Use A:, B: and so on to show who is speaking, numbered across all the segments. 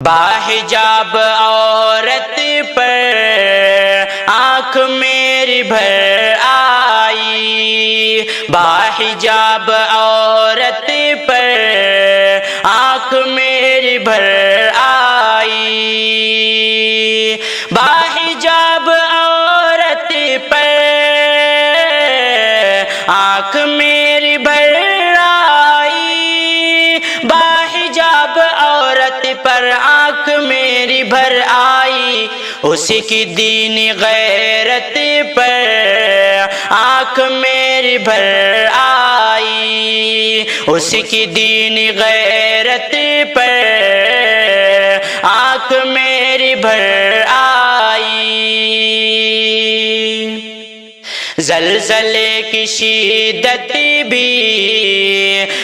A: باحجاب عورت پر آنکھ میری بھر آئی، باحجاب عورت پر آنکھ میری بھر آئی، باحجاب عورت پر آنکھ میری بھر آئی، باحجاب عورت پر آنکھ میری بھر آئی، اسی کی دینی غیرت پر آنکھ میری بھر آئی، اسی کی دینی غیرت پر آنکھ میری بھر آئی، زلزلے کی شدت بھی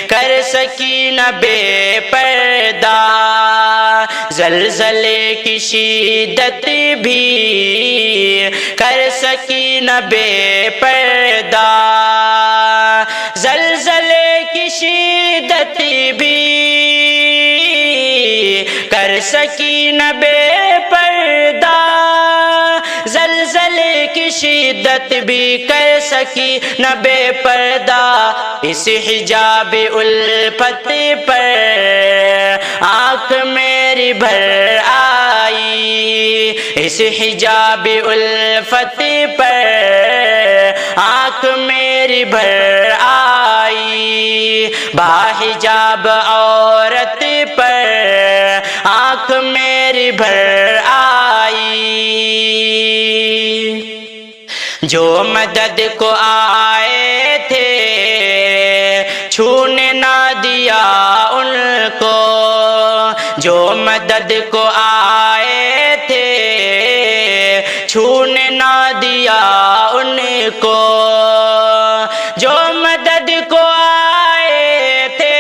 A: کر سکی نہ بے پردہ، زلزلے کی شدت بھی کر سکی نہ بے پردہ، زلزلے کی شدت بھی کر سکی نہ بے پردہ، زلزلے کی شدت بھی کر سکی نہ بے پردہ، اس حجاب الفت پر آنکھ میری بھر آئی، اس حجاب الفت پر آنکھ میری بھر آئی، باحجاب عورت پر آنکھ میری بھر آئی، جو مدد کو آئے تھے چھونے نہ دیا ان کو، جو مدد کو آئے تھے چھونے نہ دیا ان کو، جو مدد کو آئے تھے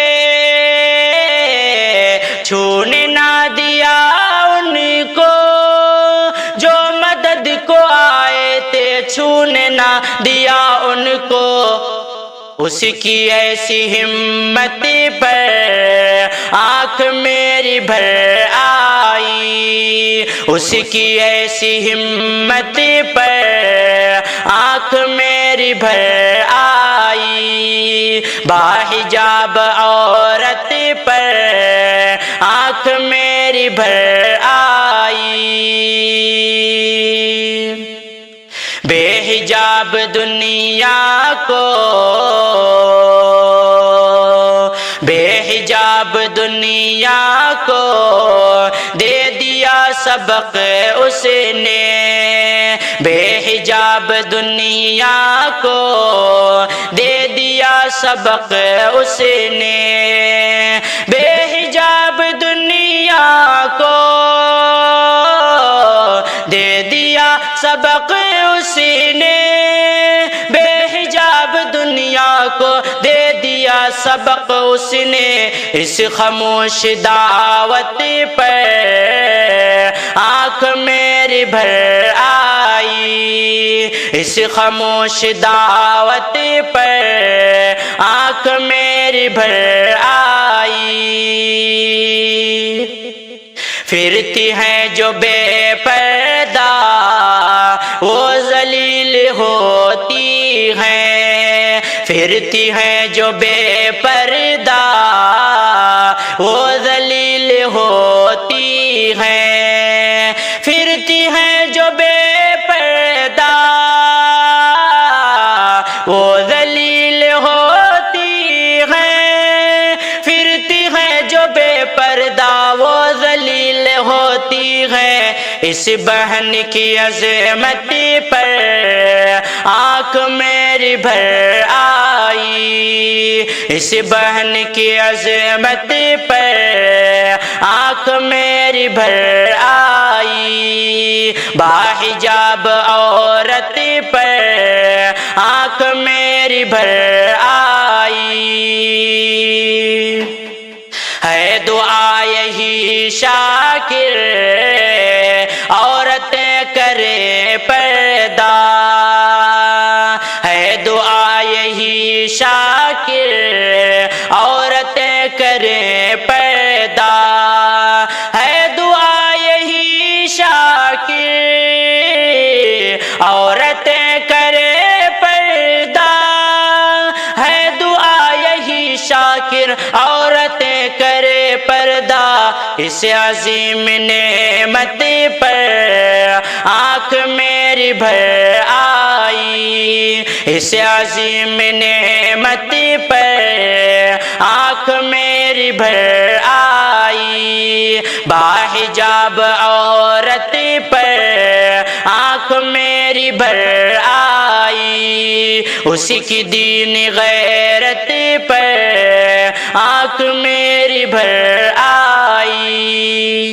A: چھونے نہ دیا ان کو، جو مدد کو آئے تھے چھونے نہ دیا ان کو، اس کی ایسی ہمت پر آنکھ میری بھر آئی، اس کی ایسی ہمت پر آنکھ میری بھر آئی، باحجاب عورت پر آنکھ میری بھر آئی، بے حجاب دنیا کو، بے حجاب دنیا کو دے دیا سبق اس نے، بے حجاب دنیا کو دے دیا سبق اس نے، بے حجاب دنیا کو دے دیا سبق اس نے، بے حجاب دنیا کو دے دیا سبق اس نے، اس خاموش دعوت پر آنکھ میری بھر آئی، اس خاموش دعوت پر آنکھ میری بھر آئی، پھرتی ہیں جو بے پردہ وہ ذلیل ہوتی ہیں، پھرتی ہیں جو بے پردہ وہ ذلیل ہوتی ہیں، پھرتی ہیں جو بے پردہ وہ ذلیل ہوتی ہیں، پھرتی ہیں جو بے پردہ وہ ذلیل ہوتی ہیں، اس بہن کی عظمت پر آنکھ میری بھر آئی، اس بہن کی عظمت پر آنکھ میری بھر آئی، باحجاب عورت پر آنکھ میری بھر آئی، ہے دعا یہی شاکر عورتیں کرے پردہ، ہے دعا یہی شاکر عورتیں کرے پردہ، ہے دعا آخر عورتیں کرے پردہ، اس عظیم نعمت پر آنکھ میری بھر آئی، اس عظیم نعمت پر آنکھ میری بھر آئی، باحجاب عورت پر آنکھ میری بھر آئی، اسی کی دین غیرت پر آنکھ میری بھر آئی۔